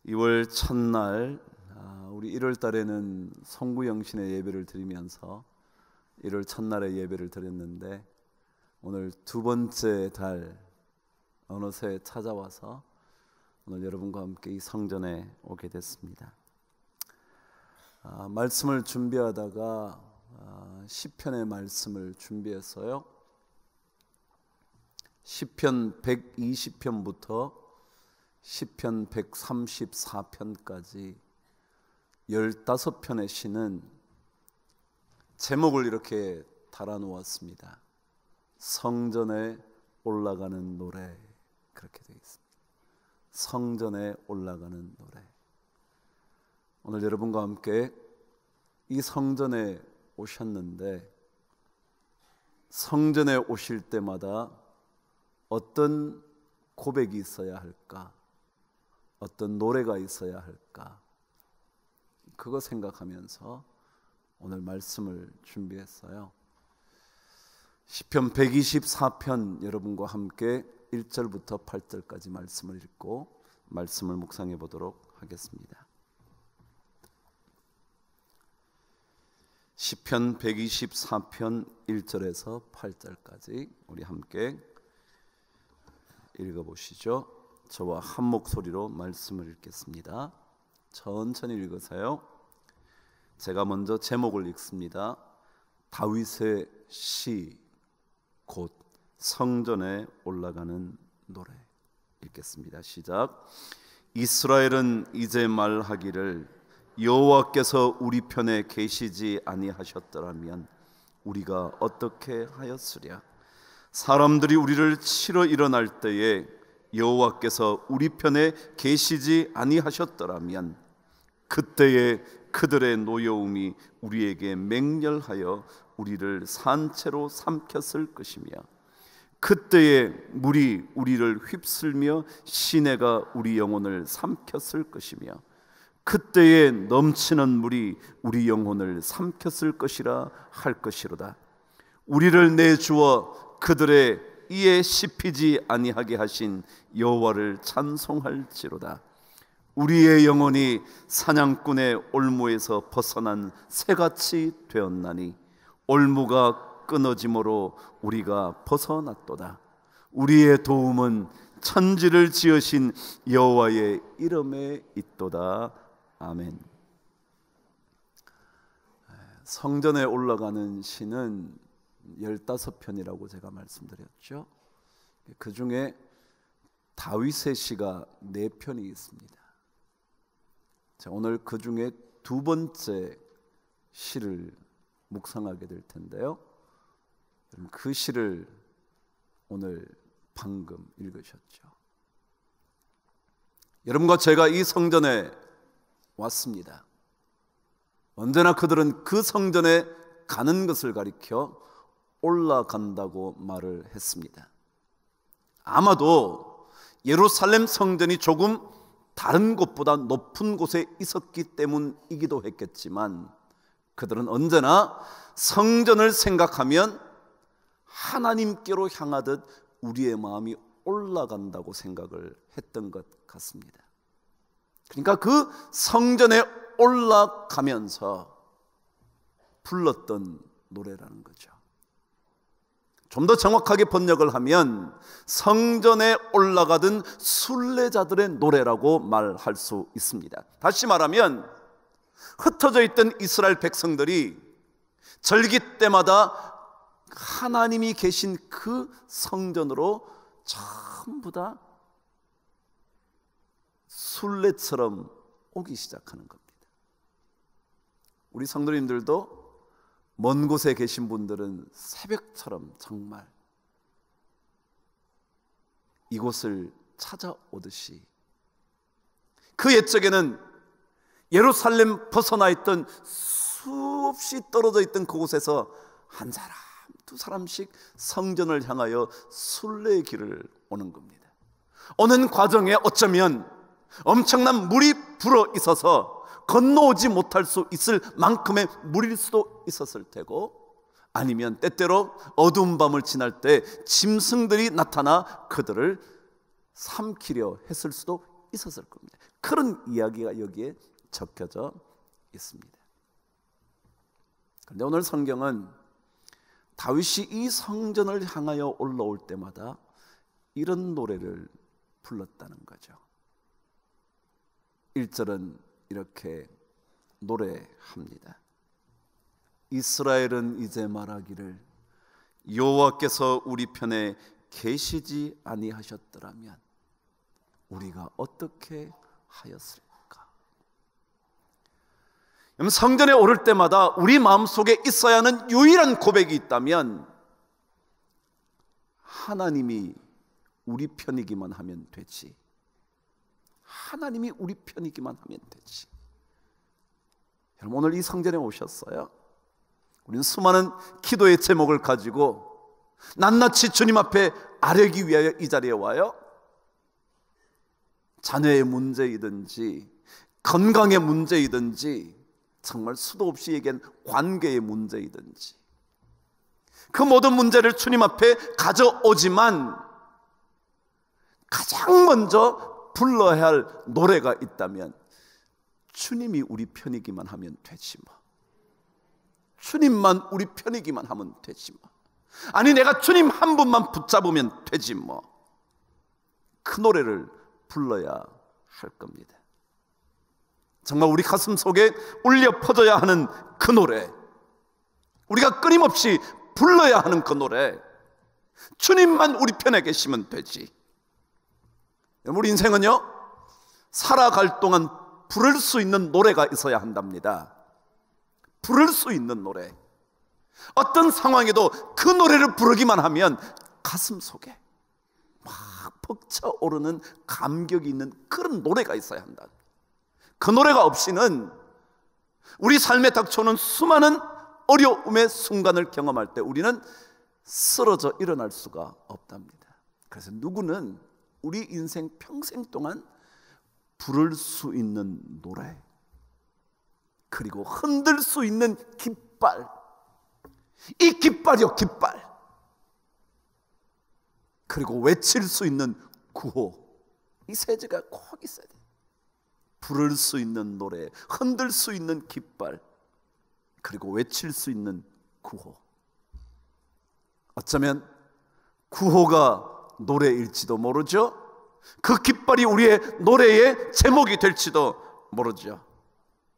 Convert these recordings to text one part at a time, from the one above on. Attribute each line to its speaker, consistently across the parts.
Speaker 1: (2월) 첫날, 우리 1월 달에는 송구영신의 예배를 드리면서 1월 첫날에 예배를 드렸는데, 오늘 두 번째 달 어느새 찾아와서 오늘 여러분과 함께 이 성전에 오게 됐습니다. 말씀을 준비하다가 시편의 말씀을 준비했어요. 시편 120편부터 시편 134편까지 15편의 시는 제목을 이렇게 달아놓았습니다. 성전에 올라가는 노래, 그렇게 되어 있습니다. 성전에 올라가는 노래. 오늘 여러분과 함께 이 성전에 오셨는데, 성전에 오실 때마다 어떤 고백이 있어야 할까? 어떤 노래가 있어야 할까? 그거 생각하면서 오늘 말씀을 준비했어요. 시편 124편 여러분과 함께 1절부터 8절까지 말씀을 읽고 말씀을 묵상해 보도록 하겠습니다. 시편 124편 1절에서 8절까지 우리 함께 읽어보시죠. 저와 한 목소리로 말씀을 읽겠습니다. 천천히 읽으세요. 제가 먼저 제목을 읽습니다. 다윗의 시, 곧 성전에 올라가는 노래. 읽겠습니다. 시작. 이스라엘은 이제 말하기를, 여호와께서 우리 편에 계시지 아니하셨더라면 우리가 어떻게 하였으랴. 사람들이 우리를 치러 일어날 때에 여호와께서 우리 편에 계시지 아니하셨더라면 그때에 그들의 노여움이 우리에게 맹렬하여 우리를 산채로 삼켰을 것이며, 그때에 물이 우리를 휩쓸며 시내가 우리 영혼을 삼켰을 것이며, 그때에 넘치는 물이 우리 영혼을 삼켰을 것이라 할 것이로다. 우리를 내주어 그들의 이에 씹히지 아니하게 하신 여호와를 찬송할지로다. 우리의 영혼이 사냥꾼의 올무에서 벗어난 새같이 되었나니 올무가 끊어짐으로 우리가 벗어났도다. 우리의 도움은 천지를 지으신 여호와의 이름에 있도다. 아멘. 성전에 올라가는 시는 15편이라고 제가 말씀드렸죠. 그 중에 다윗의 시가 4편이 있습니다. 자, 오늘 그 중에 두 번째 시를 묵상하게 될 텐데요. 그 시를 오늘 방금 읽으셨죠. 여러분과 제가 이 성전에 왔습니다. 언제나 그들은 그 성전에 가는 것을 가리켜 올라간다고 말을 했습니다. 아마도 예루살렘 성전이 조금 다른 곳보다 높은 곳에 있었기 때문이기도 했겠지만, 그들은 언제나 성전을 생각하면 하나님께로 향하듯 우리의 마음이 올라간다고 생각을 했던 것 같습니다. 그러니까 그 성전에 올라가면서 불렀던 노래라는 거죠. 좀 더 정확하게 번역을 하면 성전에 올라가던 순례자들의 노래라고 말할 수 있습니다. 다시 말하면 흩어져 있던 이스라엘 백성들이 절기 때마다 하나님이 계신 그 성전으로 전부 다 순례처럼 오기 시작하는 겁니다. 우리 성도님들도 먼 곳에 계신 분들은 새벽처럼 정말 이곳을 찾아오듯이, 그 옛적에는 예루살렘 벗어나 있던 수없이 떨어져 있던 그곳에서 한 사람 두 사람씩 성전을 향하여 순례의 길을 오는 겁니다. 오는 과정에 어쩌면 엄청난 물이 불어 있어서 건너오지 못할 수 있을 만큼의 물일 수도 있었을 테고, 아니면 때때로 어두운 밤을 지날 때 짐승들이 나타나 그들을 삼키려 했을 수도 있었을 겁니다. 그런 이야기가 여기에 적혀져 있습니다. 그런데 오늘 성경은 다윗이 이 성전을 향하여 올라올 때마다 이런 노래를 불렀다는 거죠. 1절은 이렇게 노래합니다. 이스라엘은 이제 말하기를 여호와께서 우리 편에 계시지 아니하셨더라면 우리가 어떻게 하였을까? 성전에 오를 때마다 우리 마음속에 있어야 하는 유일한 고백이 있다면 하나님이 우리 편이기만 하면 되지. 하나님이 우리 편이기만 하면 되지. 여러분, 오늘 이 성전에 오셨어요? 우리는 수많은 기도의 제목을 가지고 낱낱이 주님 앞에 아뢰기 위하여 이 자리에 와요. 자녀의 문제이든지 건강의 문제이든지 정말 수도 없이 얘기한 관계의 문제이든지 그 모든 문제를 주님 앞에 가져오지만 가장 먼저 불러야 할 노래가 있다면 주님이 우리 편이기만 하면 되지 뭐. 주님만 우리 편이기만 하면 되지 뭐. 아니 내가 주님 한 분만 붙잡으면 되지 뭐. 그 노래를 불러야 할 겁니다. 정말 우리 가슴 속에 울려 퍼져야 하는 그 노래, 우리가 끊임없이 불러야 하는 그 노래, 주님만 우리 편에 계시면 되지. 우리 인생은요, 살아갈 동안 부를 수 있는 노래가 있어야 한답니다. 부를 수 있는 노래. 어떤 상황에도 그 노래를 부르기만 하면 가슴 속에 막 벅차오르는 감격이 있는 그런 노래가 있어야 한다. 그 노래가 없이는 우리 삶에 닥쳐오는 수많은 어려움의 순간을 경험할 때 우리는 쓰러져 일어날 수가 없답니다. 그래서 누구는 우리 인생 평생 동안 부를 수 있는 노래, 그리고 흔들 수 있는 깃발, 이 깃발이요 깃발, 그리고 외칠 수 있는 구호, 이 세 가지가 꼭 있어야 돼요. 부를 수 있는 노래, 흔들 수 있는 깃발, 그리고 외칠 수 있는 구호. 어쩌면 구호가 노래일지도 모르죠. 그 깃발이 우리의 노래의 제목이 될지도 모르죠.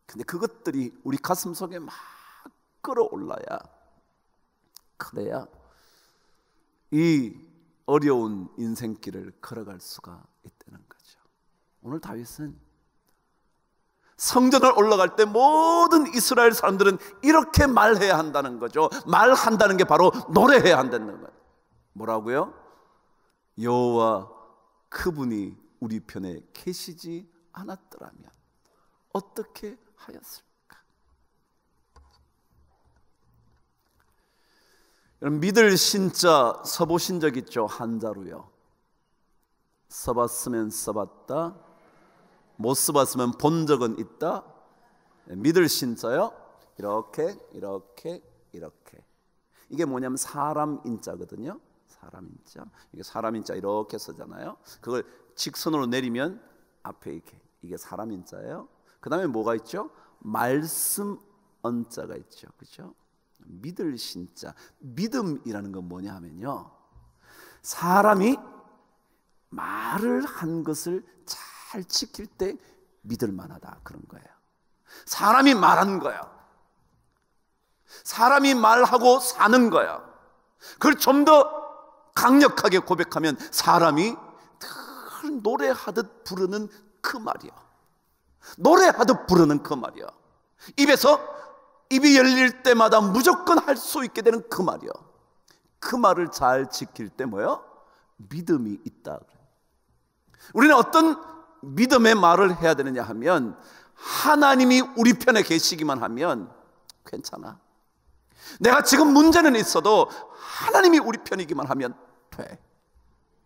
Speaker 1: 근데 그것들이 우리 가슴 속에 막 끌어올라야, 그래야 이 어려운 인생길을 걸어갈 수가 있다는 거죠. 오늘 다윗은 성전을 올라갈 때 모든 이스라엘 사람들은 이렇게 말해야 한다는 거죠. 말한다는 게 바로 노래해야 한다는 거예요. 뭐라고요? 여호와 그분이 우리 편에 계시지 않았더라면 어떻게 하였을까? 여러분, 믿을 신자 써보신 적 있죠? 한자로요. 써봤으면 써봤다, 못 써봤으면 본 적은 있다. 믿을 신자요, 이렇게 이렇게 이렇게. 이게 뭐냐면 사람 인자거든요. 사람 인자. 이게 사람 인자 이렇게 쓰잖아요. 그걸 직선으로 내리면 앞에 이렇게, 이게 사람 인자예요. 그 다음에 뭐가 있죠? 말씀 언자가 있죠. 그렇죠? 믿을 신자. 믿음이라는 건 뭐냐 하면요, 사람이 말을 한 것을 잘 지킬 때 믿을 만하다, 그런 거예요. 사람이 말한 거야, 사람이 말하고 사는 거야. 그걸 좀 더 강력하게 고백하면 사람이 늘 노래하듯 부르는 그 말이야. 노래하듯 부르는 그 말이야. 입이 열릴 때마다 무조건 할 수 있게 되는 그 말이야. 그 말을 잘 지킬 때 뭐요? 믿음이 있다. 우리는 어떤 믿음의 말을 해야 되느냐 하면, 하나님이 우리 편에 계시기만 하면 괜찮아. 내가 지금 문제는 있어도 하나님이 우리 편이기만 하면 돼.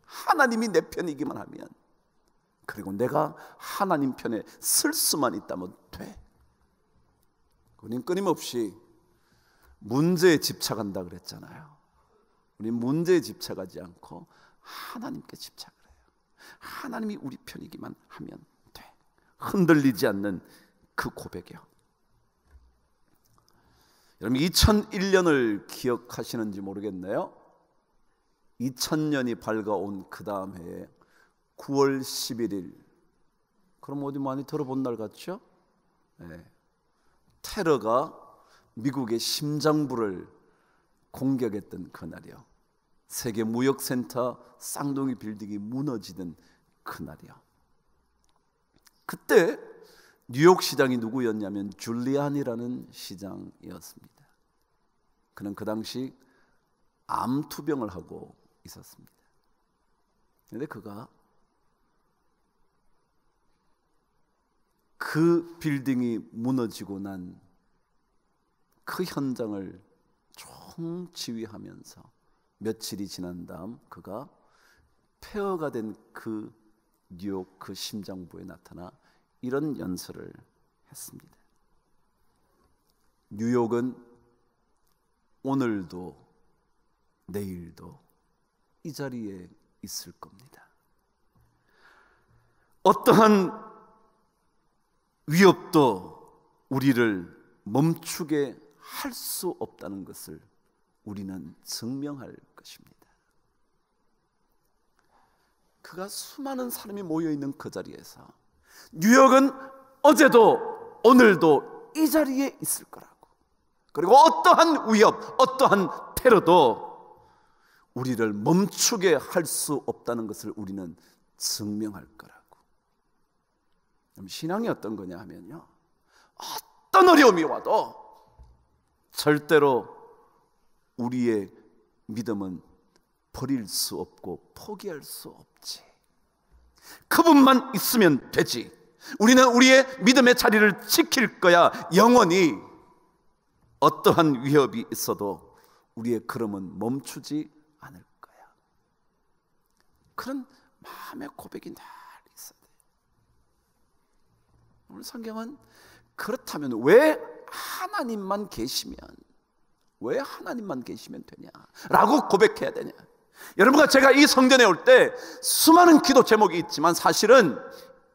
Speaker 1: 하나님이 내 편이기만 하면, 그리고 내가 하나님 편에 쓸 수만 있다면 돼. 우리는 끊임없이 문제에 집착한다 그랬잖아요. 우리 문제에 집착하지 않고 하나님께 집착을 해요. 하나님이 우리 편이기만 하면 돼. 흔들리지 않는 그 고백이요. 여러분 2001년을 기억하시는지 모르겠네요. 2000년이 밝아온 그 다음 해에 9월 11일, 그럼 어디 많이 들어본 날 같죠? 네. 테러가 미국의 심장부를 공격했던 그날이요. 세계 무역센터 쌍둥이 빌딩이 무너지던 그날이요. 그때 뉴욕 시장이 누구였냐면 줄리안이라는 시장이었습니다. 그는 그 당시 암 투병을 하고 있었습니다. 그런데 그가 그 빌딩이 무너지고 난 그 현장을 총지휘하면서 며칠이 지난 다음 그가 폐허가 된 그 뉴욕 그 심장부에 나타나 이런 연설을 했습니다. 뉴욕은 오늘도 내일도 이 자리에 있을 겁니다. 어떠한 위협도 우리를 멈추게 할 수 없다는 것을 우리는 증명할 것입니다. 그가 수많은 사람이 모여있는 그 자리에서 뉴욕은 어제도 오늘도 이 자리에 있을 거라고, 그리고 어떠한 위협, 어떠한 테러도 우리를 멈추게 할 수 없다는 것을 우리는 증명할 거라고. 신앙이 어떤 거냐 하면요, 어떤 어려움이 와도 절대로 우리의 믿음은 버릴 수 없고 포기할 수 없지. 그분만 있으면 되지. 우리는 우리의 믿음의 자리를 지킬 거야. 영원히 어떠한 위협이 있어도 우리의 걸음은 멈추지 않을 거야. 그런 마음의 고백이 늘 있어야 돼. 오늘 성경은 그렇다면 왜 하나님만 계시면, 왜 하나님만 계시면 되냐라고 고백해야 되냐. 여러분과 제가 이 성전에 올 때 수많은 기도 제목이 있지만 사실은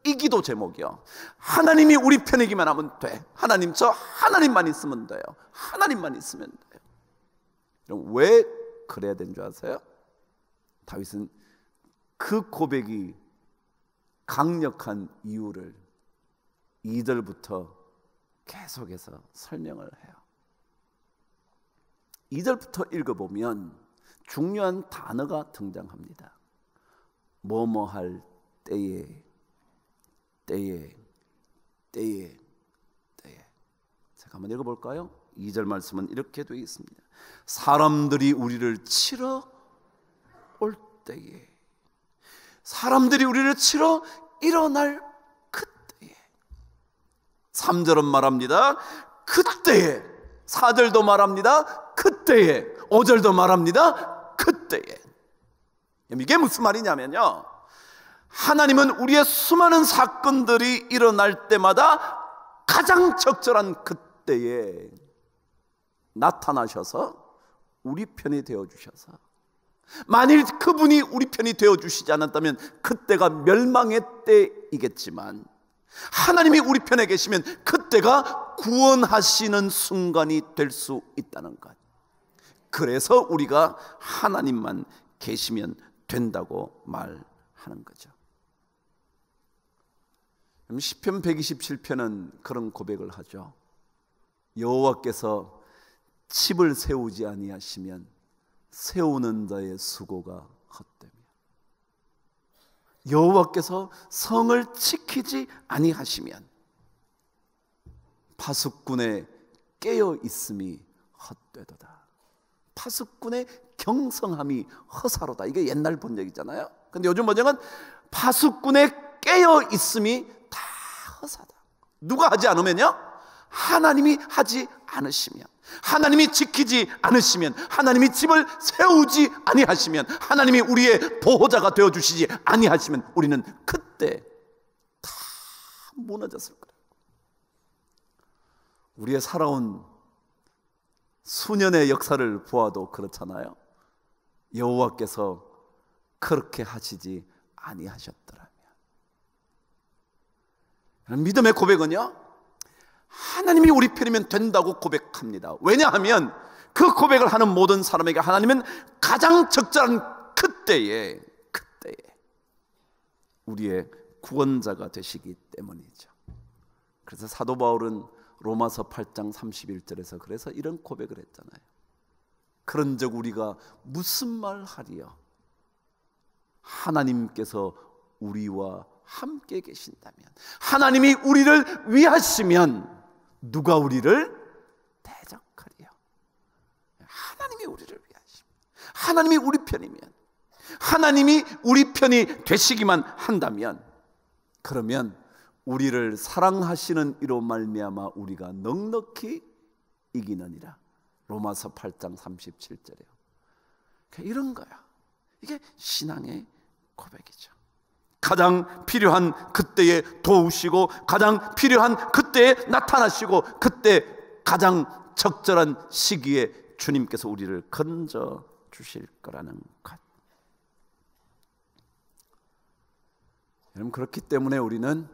Speaker 1: 이 기도 제목이요, 하나님이 우리 편이기만 하면 돼. 하나님, 저 하나님만 있으면 돼요. 하나님만 있으면 돼요. 그럼 왜 그래야 되는 줄 아세요? 다윗은 그 고백이 강력한 이유를 2절부터 계속해서 설명을 해요. 2절부터 읽어보면 중요한 단어가 등장합니다. 뭐뭐 할 때에, 때에, 때에, 때에. 제가 한번 읽어볼까요? 2절 말씀은 이렇게 되어 있습니다. 사람들이 우리를 치러 올 때에, 사람들이 우리를 치러 일어날 그때에. 3절은 말합니다. 그때에. 4절도 말합니다. 그때에. 5절도 말합니다. 그때에. 이게 무슨 말이냐면요, 하나님은 우리의 수많은 사건들이 일어날 때마다 가장 적절한 그때에 나타나셔서 우리 편이 되어주셔서, 만일 그분이 우리 편이 되어주시지 않았다면 그때가 멸망의 때이겠지만, 하나님이 우리 편에 계시면 그때가 구원하시는 순간이 될 수 있다는 것. 그래서 우리가 하나님만 계시면 된다고 말하는 거죠. 시편 127편은 그런 고백을 하죠. 여호와께서 집을 세우지 아니하시면 세우는 자의 수고가 헛되며, 여호와께서 성을 지키지 아니하시면 파수꾼의 깨어 있음이 헛되도다. 파수꾼의 경성함이 허사로다. 이게 옛날 번역이잖아요. 근데 요즘 번역은 파수꾼의 깨어 있음이 다 허사다. 누가 하지 않으면요, 하나님이 하지 않으시면, 하나님이 지키지 않으시면, 하나님이 집을 세우지 아니하시면, 하나님이 우리의 보호자가 되어주시지 아니하시면 우리는 그때 다 무너졌을 거예요. 우리의 살아온 수년의 역사를 보아도 그렇잖아요. 여호와께서 그렇게 하시지 아니하셨더라면. 믿음의 고백은요, 하나님이 우리 편이면 된다고 고백합니다. 왜냐하면 그 고백을 하는 모든 사람에게 하나님은 가장 적절한 그때에 우리의 구원자가 되시기 때문이죠. 그래서 사도 바울은 로마서 8장 31절에서 그래서 이런 고백을 했잖아요. 그런즉 우리가 무슨 말 하리요? 하나님께서 우리와 함께 계신다면, 하나님이 우리를 위하시면 누가 우리를 대적하리요? 하나님이 우리를 위하시면, 하나님이 우리 편이면, 하나님이 우리 편이 되시기만 한다면, 그러면 우리를 사랑하시는 이로 말미암아 우리가 넉넉히 이기느니라. 로마서 8장 37절이에요. 이런 거야. 이게 신앙의 고백이죠. 가장 필요한 그때에 도우시고, 가장 필요한 그때에 나타나시고, 그때 가장 적절한 시기에 주님께서 우리를 건져 주실 거라는 것. 여러분, 그렇기 때문에 우리는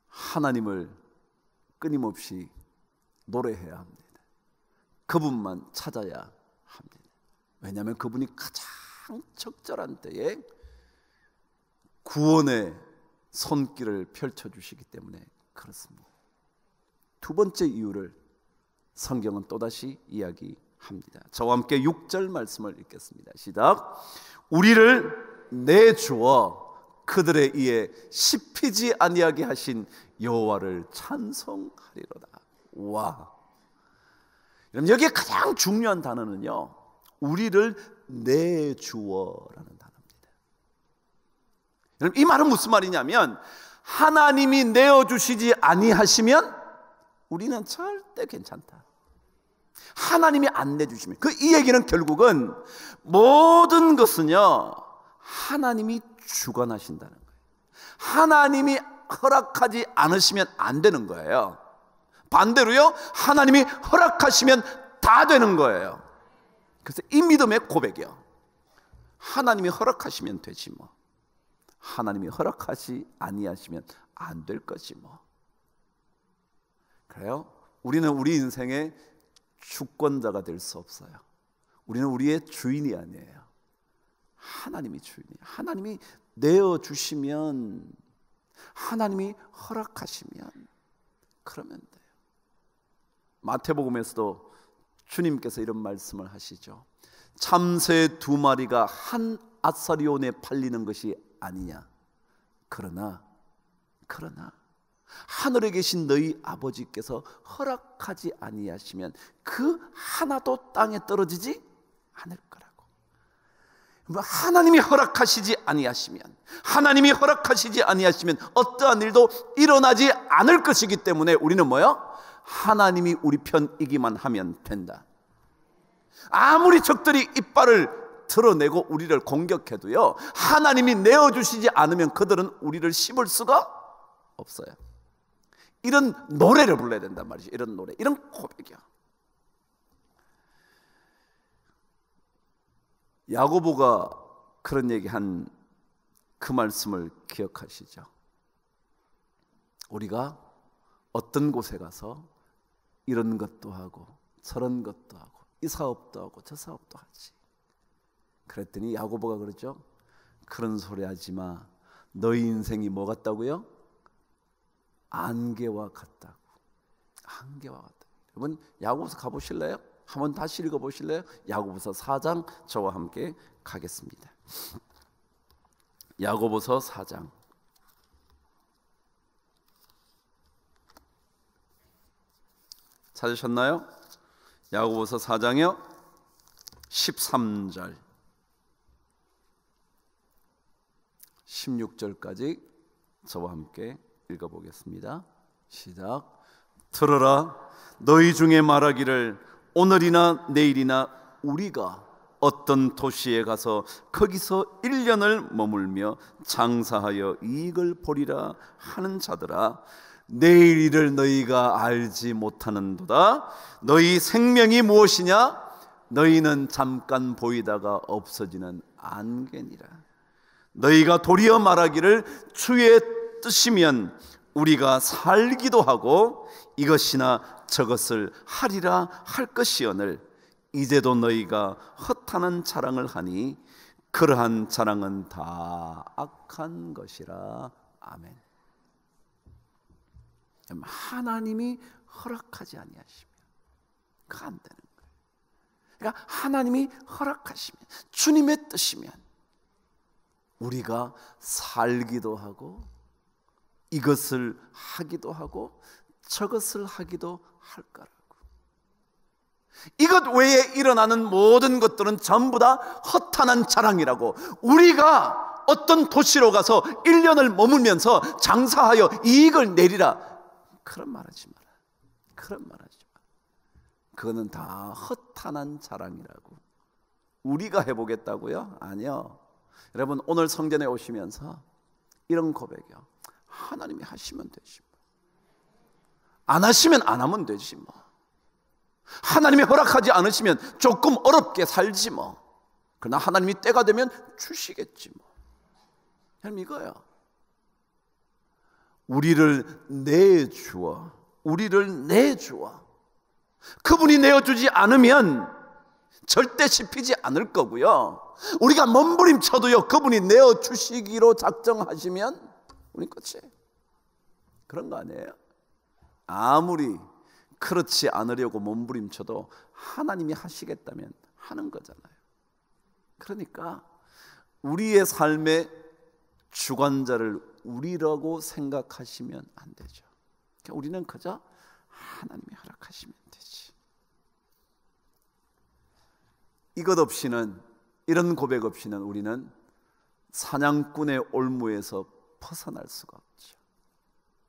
Speaker 1: 하나님을 끊임없이 노래해야 합니다. 그분만 찾아야 합니다. 왜냐하면 그분이 가장 적절한 때에 구원의 손길을 펼쳐주시기 때문에 그렇습니다. 두 번째 이유를 성경은 또다시 이야기합니다. 저와 함께 6절 말씀을 읽겠습니다. 시작. 우리를 내주어 그들에 의해 씹히지 아니하게 하신 여호와를 찬송하리로다. 와, 여러분, 여기에 가장 중요한 단어는요, 우리를 내주어라는 단어입니다. 여러분, 이 말은 무슨 말이냐면, 하나님이 내어주시지 아니하시면 우리는 절대 괜찮다. 하나님이 안 내주시면, 이 얘기는 결국은 모든 것은요, 하나님이 주관하신다는 거예요. 하나님이 허락하지 않으시면 안 되는 거예요. 반대로요, 하나님이 허락하시면 다 되는 거예요. 그래서 이 믿음의 고백이요, 하나님이 허락하시면 되지 뭐, 하나님이 허락하지 아니하시면 안 될 거지 뭐. 그래요? 우리는 우리 인생의 주권자가 될 수 없어요. 우리는 우리의 주인이 아니에요. 하나님이 주인이에요. 하나님이 내어주시면, 하나님이 허락하시면 그러면 돼요. 마태복음에서도 주님께서 이런 말씀을 하시죠. 참새 2마리가 한 아사리온에 팔리는 것이 아니냐. 그러나 하늘에 계신 너희 아버지께서 허락하지 아니하시면 그 하나도 땅에 떨어지지 않을 거라고. 하나님이 허락하시지 아니하시면, 하나님이 허락하시지 아니하시면 어떠한 일도 일어나지 않을 것이기 때문에 우리는 뭐요? 하나님이 우리 편이기만 하면 된다. 아무리 적들이 이빨을 드러내고 우리를 공격해도요, 하나님이 내어주시지 않으면 그들은 우리를 씹을 수가 없어요. 이런 노래를 불러야 된단 말이죠. 이런 노래, 이런 고백이요. 야고보가 그런 얘기한 그 말씀을 기억하시죠? 우리가 어떤 곳에 가서 이런 것도 하고 저런 것도 하고 이 사업도 하고 저 사업도 하지. 그랬더니 야고보가 그러죠. 그런 소리 하지 마. 너희 인생이 뭐 같다고요? 안개와 같다고. 안개와 같다고. 여러분, 야고보서 가보실래요? 한번 다시 읽어보실래요? 야고보서 4장 저와 함께 가겠습니다. 야고보서 4장 찾으셨나요? 야고보서 4장이요 13절 16절까지 저와 함께 읽어보겠습니다. 시작. 들어라, 너희 중에 말하기를 오늘이나 내일이나 우리가 어떤 도시에 가서 거기서 1년을 머물며 장사하여 이익을 보리라 하는 자들아, 내일 일을 너희가 알지 못하는도다. 너희 생명이 무엇이냐? 너희는 잠깐 보이다가 없어지는 안개니라. 너희가 도리어 말하기를 주의 뜻이면 우리가 살기도 하고 이것이나 저것을 하리라 할 것이오늘 이제도 너희가 허탄한 자랑을 하니 그러한 자랑은 다 악한 것이라. 아멘. 하나님이 허락하지 아니하시면 그거 안 되는 거예요. 그러니까 하나님이 허락하시면, 주님의 뜻이면 우리가 살기도 하고 이것을 하기도 하고 저것을 하기도 할 거라고. 이것 외에 일어나는 모든 것들은 전부 다 허탄한 자랑이라고. 우리가 어떤 도시로 가서 1년을 머물면서 장사하여 이익을 내리라, 그런 말 하지 마라. 그런 말 하지 마라. 그거는 다 허탄한 자랑이라고. 우리가 해보겠다고요? 아니요. 여러분, 오늘 성전에 오시면서 이런 고백이요. 하나님이 하시면 되지 뭐. 안 하시면 안 하면 되지 뭐. 하나님이 허락하지 않으시면 조금 어렵게 살지 뭐. 그러나 하나님이 때가 되면 주시겠지 뭐. 여러분, 이거요. 우리를 내주어, 우리를 내주어. 그분이 내어주지 않으면 절대 씹히지 않을 거고요. 우리가 몸부림쳐도요, 그분이 내어주시기로 작정하시면 우리 끝이에요. 그런 거 아니에요? 아무리 그렇지 않으려고 몸부림쳐도 하나님이 하시겠다면 하는 거잖아요. 그러니까 우리의 삶의 주관자를 우리라고 생각하시면 안 되죠. 그러니까 우리는 그저 하나님이 허락하시면 되지. 이것 없이는, 이런 고백 없이는 우리는 사냥꾼의 올무에서 벗어날 수가 없죠.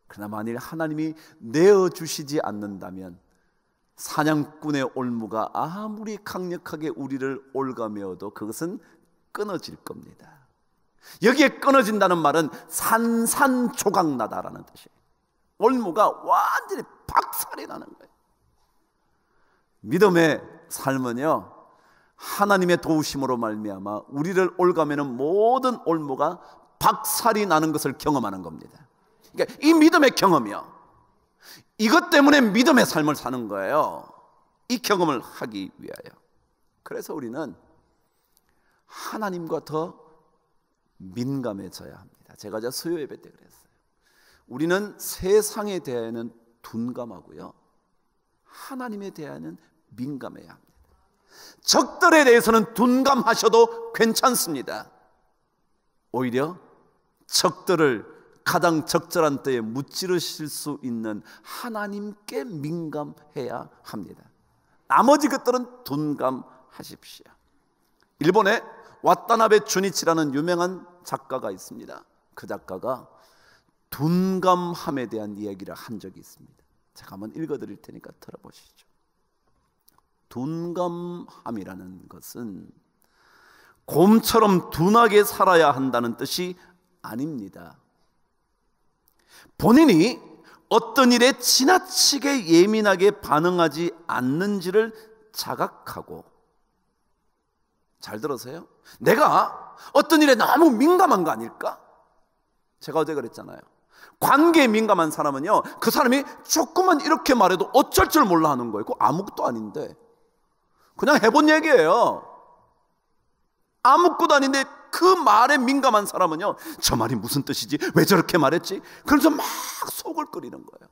Speaker 1: 그러나 만일 하나님이 내어주시지 않는다면 사냥꾼의 올무가 아무리 강력하게 우리를 올가매어도 그것은 끊어질 겁니다. 여기에 끊어진다는 말은 산산조각나다라는 뜻이에요. 올무가 완전히 박살이 나는 거예요. 믿음의 삶은요, 하나님의 도우심으로 말미암아 우리를 올가매는 모든 올무가 박살이 나는 것을 경험하는 겁니다. 그러니까 이 믿음의 경험이요, 이것 때문에 믿음의 삶을 사는 거예요. 이 경험을 하기 위하여. 그래서 우리는 하나님과 더 민감해져야 합니다. 제가 수요 예배 때 그랬어요. 우리는 세상에 대하여는 둔감하고요, 하나님에 대하여는 민감해야 합니다. 적들에 대해서는 둔감하셔도 괜찮습니다. 오히려 적들을 가장 적절한 때에 무찌르실 수 있는 하나님께 민감해야 합니다. 나머지 것들은 둔감하십시오. 일본에 와타나베 주니치라는 유명한 작가가 있습니다. 그 작가가 둔감함에 대한 이야기를 한 적이 있습니다. 제가 한번 읽어드릴 테니까 들어보시죠. 둔감함이라는 것은 곰처럼 둔하게 살아야 한다는 뜻이 아닙니다. 본인이 어떤 일에 지나치게 예민하게 반응하지 않는지를 자각하고, 잘 들으세요? 내가 어떤 일에 너무 민감한 거 아닐까? 제가 어제 그랬잖아요. 관계에 민감한 사람은요, 그 사람이 조금만 이렇게 말해도 어쩔 줄 몰라 하는 거예요. 그거 아무것도 아닌데, 그냥 해본 얘기예요. 아무것도 아닌데 그 말에 민감한 사람은요, 저 말이 무슨 뜻이지? 왜 저렇게 말했지? 그래서 막 속을 끓이는 거예요.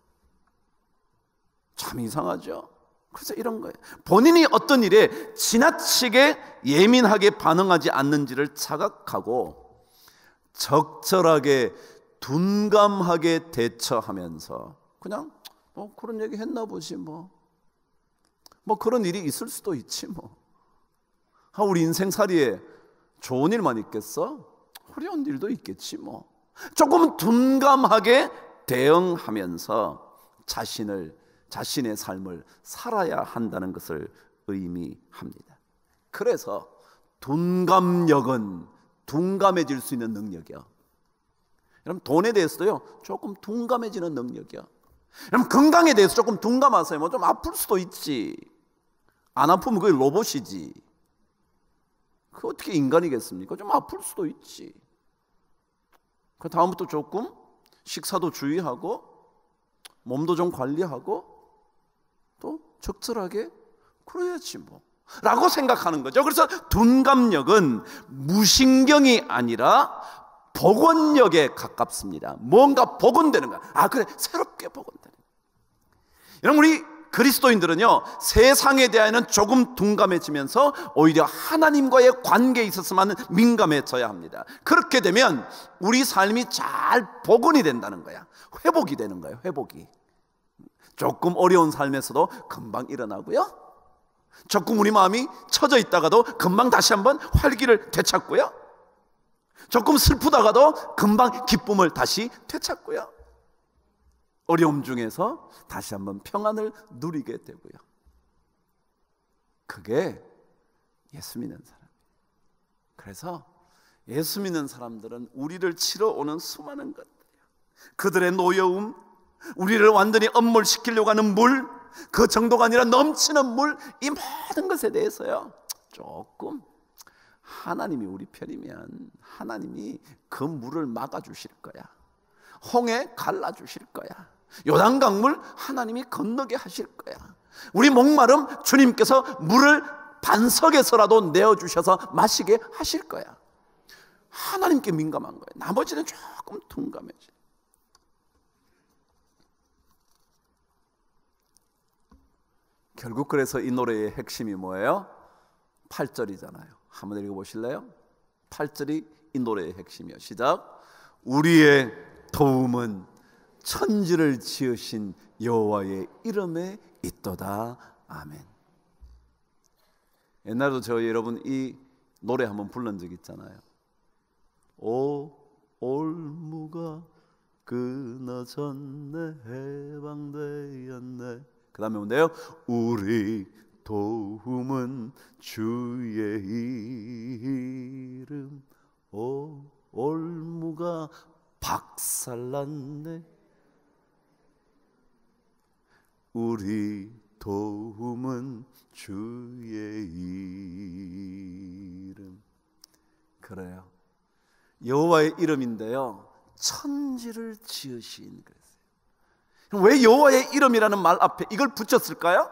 Speaker 1: 참 이상하죠? 그래서 이런 거예요. 본인이 어떤 일에 지나치게 예민하게 반응하지 않는지를 자각하고 적절하게 둔감하게 대처하면서 그냥 그런 얘기 했나 보지 뭐 그런 일이 있을 수도 있지 뭐. 우리 인생살이에 좋은 일만 있겠어? 어려운 일도 있겠지 뭐. 조금 둔감하게 대응하면서 자신의 삶을 살아야 한다는 것을 의미합니다. 그래서 둔감력은 둔감해질 수 있는 능력이요. 여러분, 돈에 대해서도요, 조금 둔감해지는 능력이요. 그럼 건강에 대해서 조금 둔감하세요. 뭐 좀 아플 수도 있지. 안 아프면 그게 로봇이지. 그 어떻게 인간이겠습니까? 좀 아플 수도 있지. 그 다음부터 조금 식사도 주의하고 몸도 좀 관리하고 또 적절하게 그래야지 뭐 라고 생각하는 거죠. 그래서 둔감력은 무신경이 아니라 복원력에 가깝습니다. 뭔가 복원되는 거야. 아 그래, 새롭게 복원되는 거야. 여러분, 우리 그리스도인들은요, 세상에 대해서는 조금 둔감해지면서 오히려 하나님과의 관계에 있어서만 민감해져야 합니다. 그렇게 되면 우리 삶이 잘 복원이 된다는 거야. 회복이 되는 거예요. 회복이. 조금 어려운 삶에서도 금방 일어나고요, 조금 우리 마음이 처져 있다가도 금방 다시 한번 활기를 되찾고요, 조금 슬프다가도 금방 기쁨을 다시 되찾고요, 어려움 중에서 다시 한번 평안을 누리게 되고요. 그게 예수 믿는 사람. 그래서 예수 믿는 사람들은 우리를 치러 오는 수많은 것들이요, 그들의 노여움, 우리를 완전히 엄몰시키려고 하는 물, 그 정도가 아니라 넘치는 물, 이 모든 것에 대해서요, 조금 하나님이 우리 편이면 하나님이 그 물을 막아주실 거야. 홍해 갈라주실 거야. 요단강물 하나님이 건너게 하실 거야. 우리 목마름 주님께서 물을 반석에서라도 내어주셔서 마시게 하실 거야. 하나님께 민감한 거예요. 나머지는 조금 둔감해져. 결국 그래서 이 노래의 핵심이 뭐예요? 8절이잖아요. 한번 읽어보실래요? 8절이 이 노래의 핵심이에요. 시작. 우리의 도움은 천지를 지으신 여호와의 이름에 있도다. 아멘. 옛날에도 저 여러분 이 노래 한번 불른 적 있잖아요. 오 올무가 끊어졌네, 해방되었네. 그 다음에 뭔데요? 우리 도움은 주의 이름. 오 올무가 박살났네. 우리 도움은 주의 이름. 그래요. 여호와의 이름인데요, 천지를 지으신. 그랬어요. 왜 여호와의 이름이라는 말 앞에 이걸 붙였을까요?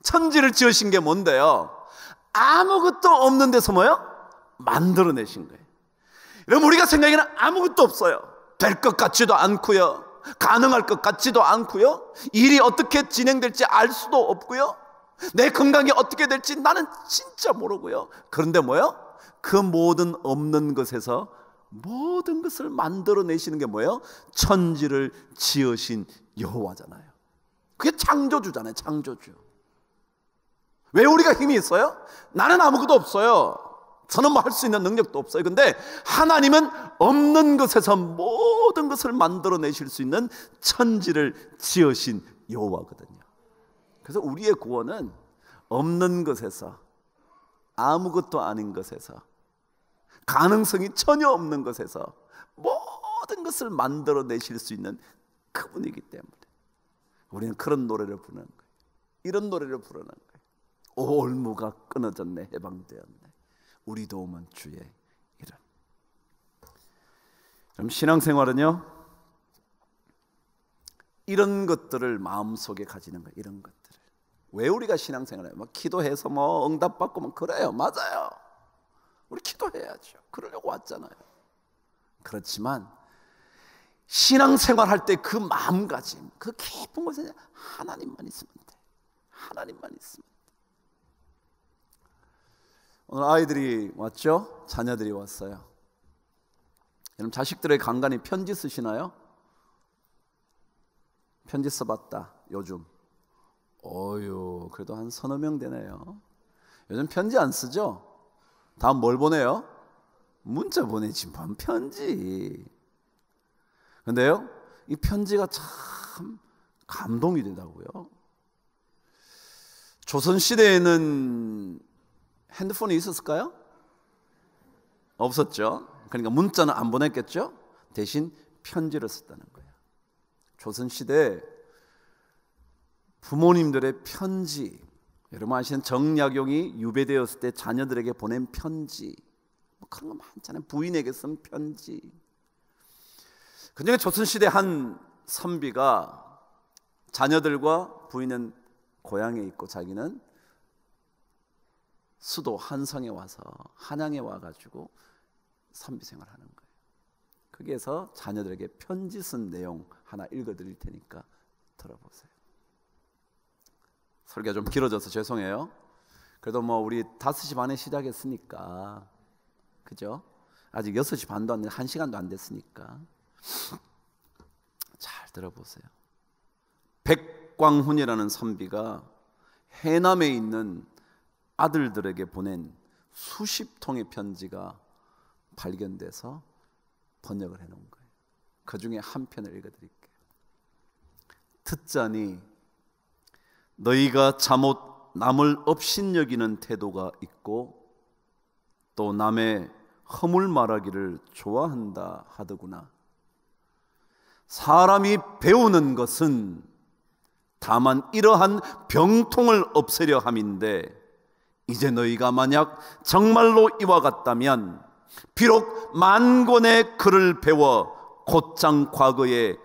Speaker 1: 천지를 지으신 게 뭔데요? 아무것도 없는 데서 뭐요? 만들어내신 거예요. 여러분, 우리가 생각에는 아무것도 없어요. 될 것 같지도 않고요, 가능할 것 같지도 않고요, 일이 어떻게 진행될지 알 수도 없고요, 내 건강이 어떻게 될지 나는 진짜 모르고요. 그런데 뭐요? 그 모든 없는 것에서 모든 것을 만들어내시는 게 뭐예요? 천지를 지으신 여호와잖아요. 그게 창조주잖아요. 창조주. 왜 우리가 힘이 있어요? 나는 아무것도 없어요. 저는 뭐 할 수 있는 능력도 없어요. 근데 하나님은 없는 것에서 모든 것을 만들어내실 수 있는 천지를 지으신 여호와거든요. 그래서 우리의 구원은 없는 것에서, 아무것도 아닌 것에서, 가능성이 전혀 없는 것에서 모든 것을 만들어내실 수 있는 그분이기 때문에 우리는 그런 노래를 부르는 거예요. 이런 노래를 부르는 거예요. 오 올무가 끊어졌네, 해방되었네, 우리 도움은 주의 이름. 그럼 신앙생활은요, 이런 것들을 마음속에 가지는 거예요. 이런 것들을. 왜 우리가 신앙생활을 해요? 막 기도해서 뭐 응답받고 뭐 그래요. 맞아요. 우리 기도해야죠. 그러려고 왔잖아요. 그렇지만 신앙생활 할 때 그 마음가짐, 그 깊은 곳에 하나님만 있으면 돼. 하나님만 있으면 돼. 오늘 아이들이 왔죠? 자녀들이 왔어요. 여러분, 자식들의 간간히 편지 쓰시나요? 편지 써봤다 요즘. 어휴, 그래도 한 서너 명 되네요. 요즘 편지 안 쓰죠? 다음 뭘 보내요? 문자 보내지, 뭔 편지. 근데요, 이 편지가 참 감동이 되더라고요. 조선시대에는 핸드폰이 있었을까요? 없었죠. 그러니까 문자는 안 보냈겠죠. 대신 편지를 썼다는 거예요. 조선시대 부모님들의 편지, 여러분 아시는 정약용이 유배되었을 때 자녀들에게 보낸 편지, 뭐 그런 거 많잖아요. 부인에게 쓴 편지. 그중에 조선시대 한 선비가 자녀들과 부인은 고향에 있고 자기는 수도 한성에 와서 한양에 와가지고 선비 생활하는 거예요. 거기에서 자녀들에게 편지 쓴 내용 하나 읽어드릴 테니까 들어보세요. 설교가 좀 길어져서 죄송해요. 그래도 뭐 우리 5시 반에 시작했으니까, 그죠? 아직 6시 반도 안 돼, 1시간도 안 됐으니까 잘 들어보세요. 백광훈이라는 선비가 해남에 있는 아들들에게 보낸 수십 통의 편지가 발견돼서 번역을 해놓은 거예요. 그 중에 한 편을 읽어드릴게요. 듣자니 너희가 잠옷 남을 업신여기는 태도가 있고 또 남의 허물 말하기를 좋아한다 하더구나. 사람이 배우는 것은 다만 이러한 병통을 없애려 함인데 이제 너희가 만약 정말로 이와 같다면 비록 만 권의 글을 배워 곧장 과거에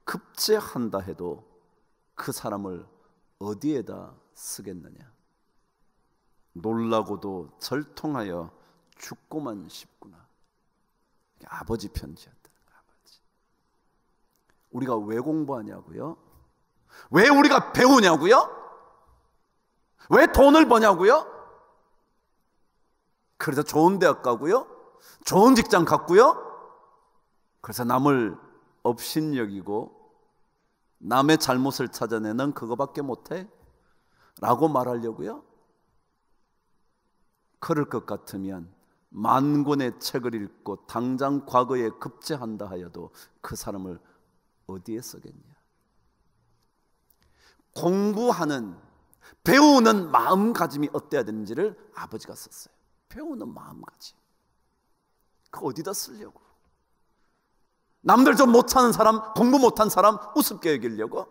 Speaker 1: 급제한다 해도 그 사람을 어디에다 쓰겠느냐. 놀라고도 절통하여 죽고만 싶구나. 아버지 편지였다. 아버지. 우리가 왜 공부하냐고요? 왜 우리가 배우냐고요? 왜 돈을 버냐고요? 그래서 좋은 대학 가고요, 좋은 직장 갖고요, 그래서 남을 업신여기고 남의 잘못을 찾아내는 그거밖에 못해? 라고 말하려고요? 그럴 것 같으면 만 권의 책을 읽고 당장 과거에 급제한다 하여도 그 사람을 어디에 쓰겠냐. 공부하는, 배우는 마음가짐이 어때야 되는지를 아버지가 썼어요. 배우는 마음가짐. 그 어디다 쓰려고? 남들 좀 못하는 사람, 공부 못한 사람 우습게 여기려고?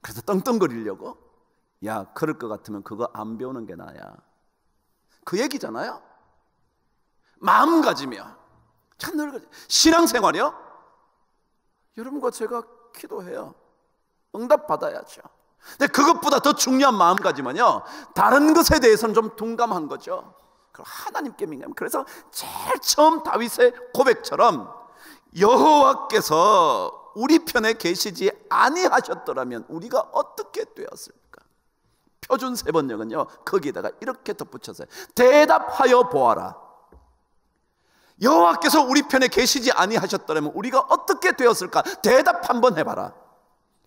Speaker 1: 그래서 떵떵거리려고? 야, 그럴 것 같으면 그거 안 배우는 게 나야. 그 얘기잖아요. 마음가짐이야. 신앙생활이요? 여러분과 제가 기도해요. 응답 받아야죠. 근데 그것보다 더 중요한 마음가짐은요, 다른 것에 대해서는 좀 둔감한 거죠. 하나님께 민감. 그래서 제일 처음 다윗의 고백처럼 여호와께서 우리 편에 계시지 아니하셨더라면 우리가 어떻게 되었을까? 표준 세번역은요 거기에다가 이렇게 덧붙였어요. 대답하여 보아라. 여호와께서 우리 편에 계시지 아니하셨더라면 우리가 어떻게 되었을까? 대답 한번 해봐라.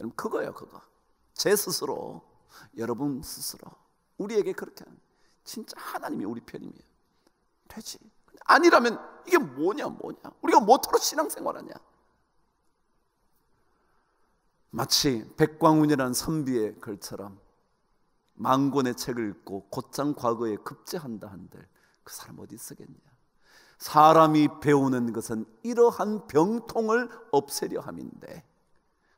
Speaker 1: 여러분 그거예요. 그거 제 스스로, 여러분 스스로 우리에게 그렇게 하는, 진짜 하나님이 우리 편이면 되지. 아니라면 이게 뭐냐. 우리가 뭐하러 신앙생활하냐. 마치 백광훈이라는 선비의 글처럼 만 권의 책을 읽고 곧장 과거에 급제한다 한들 그 사람 어디 쓰겠냐. 사람이 배우는 것은 이러한 병통을 없애려 함인데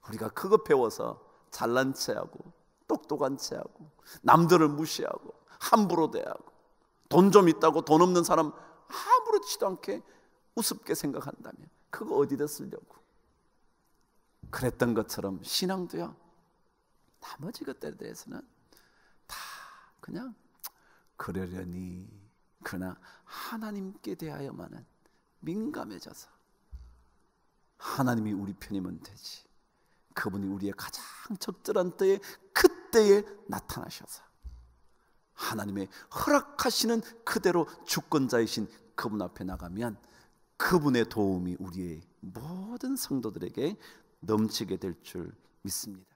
Speaker 1: 우리가 그거 배워서 잘난 체하고 똑똑한 체하고 남들을 무시하고 함부로 대하고 돈 좀 있다고 돈 없는 사람 아무렇지도 않게 우습게 생각한다면 그거 어디다 쓰려고. 그랬던 것처럼 신앙도요, 나머지 것들에 대해서는 다 그냥 그러려니, 그러나 하나님께 대하여만은 민감해져서 하나님이 우리 편이면 되지. 그분이 우리의 가장 적절한 때에 그때에 나타나셔서 하나님의 허락하시는 그대로 주권자이신 그분 앞에 나가면 그분의 도움이 우리의 모든 성도들에게 넘치게 될 줄 믿습니다.